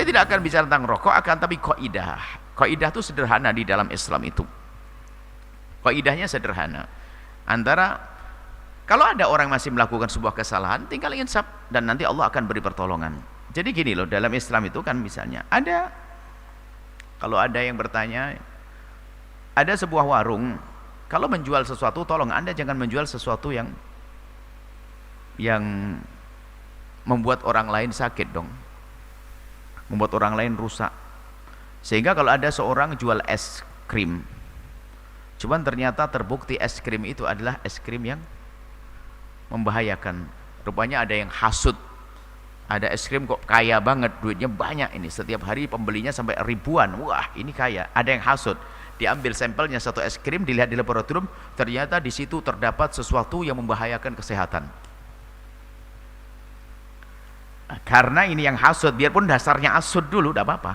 Saya tidak akan bicara tentang rokok, akan tapi kaidah. Kaidah itu sederhana di dalam Islam itu. Kaidahnya sederhana. Antara kalau ada orang masih melakukan sebuah kesalahan, tinggal insaf dan nanti Allah akan beri pertolongan. Jadi gini loh, dalam Islam itu kan misalnya ada, kalau ada yang bertanya, ada sebuah warung, kalau menjual sesuatu, tolong Anda jangan menjual sesuatu yang membuat orang lain sakit dong, membuat orang lain rusak. Sehingga kalau ada seorang jual es krim, cuman ternyata terbukti es krim itu adalah es krim yang membahayakan, rupanya ada yang hasud, ada es krim kok kaya banget, duitnya banyak ini, setiap hari pembelinya sampai ribuan, wah ini kaya, ada yang hasud, diambil sampelnya satu es krim, dilihat di laboratorium, ternyata di situ terdapat sesuatu yang membahayakan kesehatan. Karena ini yang hasud, biarpun dasarnya hasud dulu, tidak apa-apa,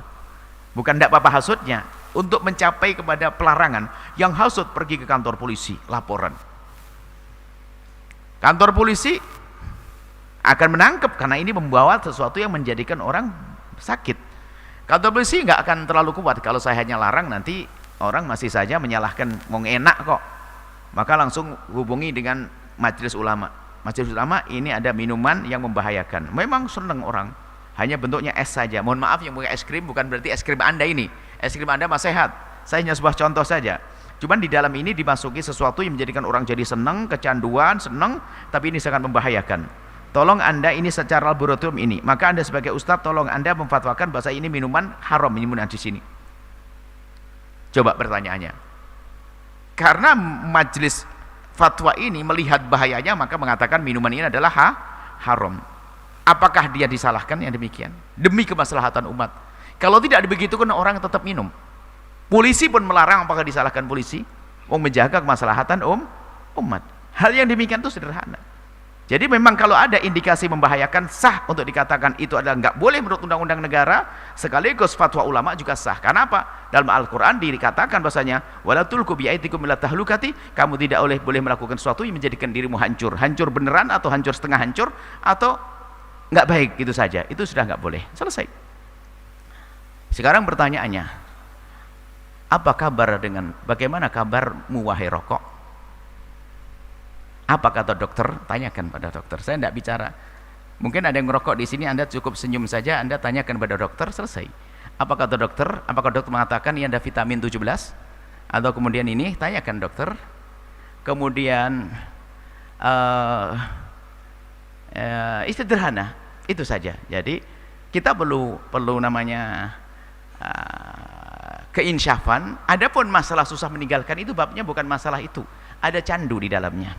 bukan tidak apa-apa hasudnya, untuk mencapai kepada pelarangan. Yang hasud pergi ke kantor polisi, laporan, kantor polisi akan menangkap karena ini membawa sesuatu yang menjadikan orang sakit. Kantor polisi nggak akan terlalu kuat kalau saya hanya larang, nanti orang masih saja menyalahkan, mau enak kok, maka langsung hubungi dengan majelis ulama. Majelis ulama, ini ada minuman yang membahayakan, memang senang orang, hanya bentuknya es saja, mohon maaf yang pakai es krim bukan berarti es krim Anda ini, es krim Anda masih sehat, saya hanya sebuah contoh saja. Cuman di dalam ini dimasuki sesuatu yang menjadikan orang jadi senang, kecanduan, senang, tapi ini sangat membahayakan. Tolong Anda ini secara laboratorium ini, maka Anda sebagai ustadz tolong Anda memfatwakan bahasa ini minuman haram, minuman di sini. Coba pertanyaannya, karena majelis fatwa ini melihat bahayanya, maka mengatakan minuman ini adalah haram. Apakah dia disalahkan yang demikian? Demi kemaslahatan umat. Kalau tidak begitu kan orang tetap minum. Polisi pun melarang, apakah disalahkan polisi? Menjaga kemaslahatan umat. Hal yang demikian itu sederhana. Jadi memang kalau ada indikasi membahayakan, sah untuk dikatakan itu adalah nggak boleh menurut undang-undang negara, sekaligus fatwa ulama juga sah. Karena apa? Dalam Al-Quran dikatakan bahasanya, wala tulqu bi'aidikum ila tahlukati, kamu tidak boleh melakukan sesuatu yang menjadikan dirimu hancur. Hancur beneran atau hancur setengah hancur atau nggak baik, gitu saja. Itu sudah nggak boleh. Selesai. Sekarang pertanyaannya, apa kabar dengan, bagaimana kabarmu wahai rokok? Apa kata dokter? Tanyakan pada dokter. Saya tidak bicara. Mungkin ada yang merokok di sini, Anda cukup senyum saja, Anda tanyakan pada dokter, selesai. Apa kata dokter? Apakah dokter mengatakan ini ada vitamin 17? Atau kemudian ini? Tanyakan dokter. Kemudian sederhana, itu saja. Jadi kita perlu namanya keinsyafan. Adapun masalah susah meninggalkan itu babnya bukan masalah itu. Ada candu di dalamnya.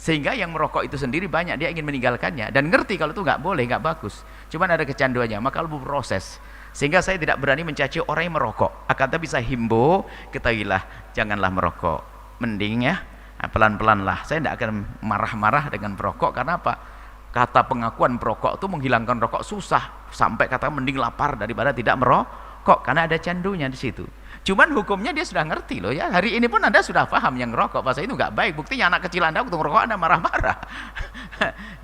Sehingga yang merokok itu sendiri banyak dia ingin meninggalkannya dan ngerti kalau itu nggak boleh, nggak bagus, cuman ada kecanduannya, maka lu proses. Sehingga saya tidak berani mencaci orang yang merokok, akan tapi saya himbau, ketahuilah janganlah merokok, mending ya pelan-pelan lah. Saya tidak akan marah-marah dengan perokok, karena apa? Kata pengakuan perokok itu menghilangkan rokok susah, sampai kata mending lapar daripada tidak merokok, karena ada candunya di situ. Cuman hukumnya dia sudah ngerti loh ya. Hari ini pun Anda sudah paham yang ngerokok bahasa itu nggak baik. Buktinya anak kecil Anda waktu ngerokok Anda marah-marah.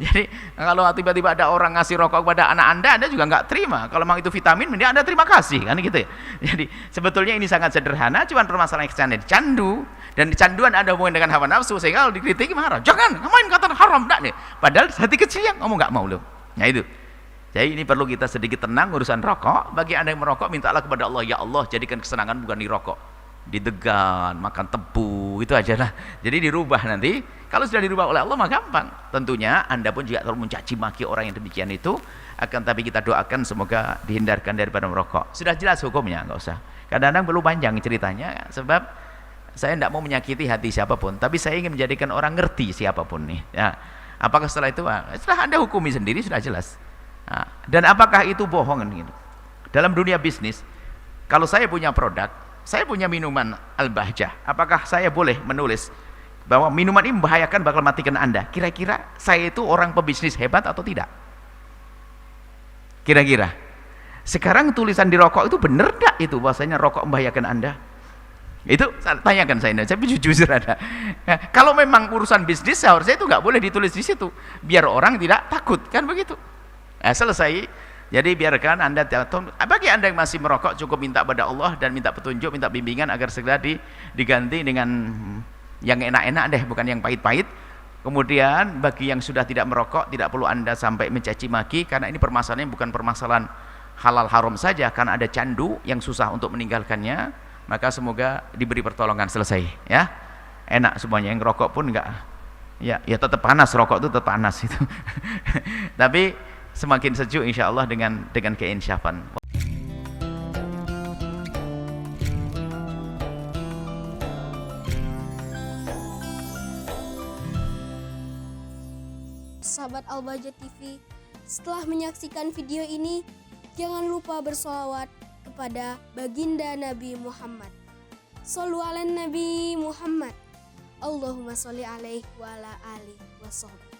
Jadi kalau tiba-tiba ada orang ngasih rokok kepada anak Anda juga nggak terima. Kalau memang itu vitamin, mending Anda terima kasih kan gitu ya. Jadi sebetulnya ini sangat sederhana. Cuman permasalahan yang candu, dan canduan ada hubungan dengan hawa nafsu, sehingga kalau dikritik marah. Jangan, ngapain kata haram enggak nih? Padahal hati kecil yang ngomong nggak mau loh. Nah itu. Jadi ini perlu kita sedikit tenang urusan rokok. Bagi Anda yang merokok, mintalah kepada Allah, ya Allah jadikan kesenangan bukan di rokok, di degan, makan tebu, itu aja lah. Jadi dirubah nanti. Kalau sudah dirubah oleh Allah mah gampang. Tentunya Anda pun juga kalau mencaci maki orang yang demikian itu, akan tapi kita doakan semoga dihindarkan daripada merokok. Sudah jelas hukumnya, nggak usah. Kadang-kadang perlu panjang ceritanya, sebab saya tidak mau menyakiti hati siapapun, tapi saya ingin menjadikan orang ngerti siapapun nih. Ya. Apakah setelah itu, setelah Anda hukumi sendiri sudah jelas. Nah, dan apakah itu bohong gitu? Dalam dunia bisnis, kalau saya punya produk, saya punya minuman Al-Bahjah, apakah saya boleh menulis bahwa minuman ini membahayakan, bakal matikan Anda? Kira-kira saya itu orang pebisnis hebat atau tidak? Kira-kira sekarang tulisan di rokok itu benar enggak itu bahwasanya rokok membahayakan Anda? Itu tanyakan saya jujur ada. Nah, kalau memang urusan bisnis seharusnya itu nggak boleh ditulis di situ, biar orang tidak takut, kan begitu. Nah, selesai. Jadi biarkan Anda, bagi Anda yang masih merokok, cukup minta pada Allah dan minta petunjuk, minta bimbingan agar segera diganti dengan yang enak-enak deh, bukan yang pahit-pahit. Kemudian bagi yang sudah tidak merokok, tidak perlu Anda sampai mencaci maki, karena ini permasalahannya bukan permasalahan halal haram saja, karena ada candu yang susah untuk meninggalkannya. Maka semoga diberi pertolongan, selesai ya. Enak semuanya, yang rokok pun enggak, ya tetap panas, rokok itu tetap panas itu. Tapi semakin sejuk insya Allah dengan keinsyafan. Sahabat Al-Bahjah TV, setelah menyaksikan video ini, jangan lupa bersolawat kepada baginda Nabi Muhammad. Shollu ala Nabi Muhammad. Allahumma sholli alaihi wa ala alihi wa sahbihi.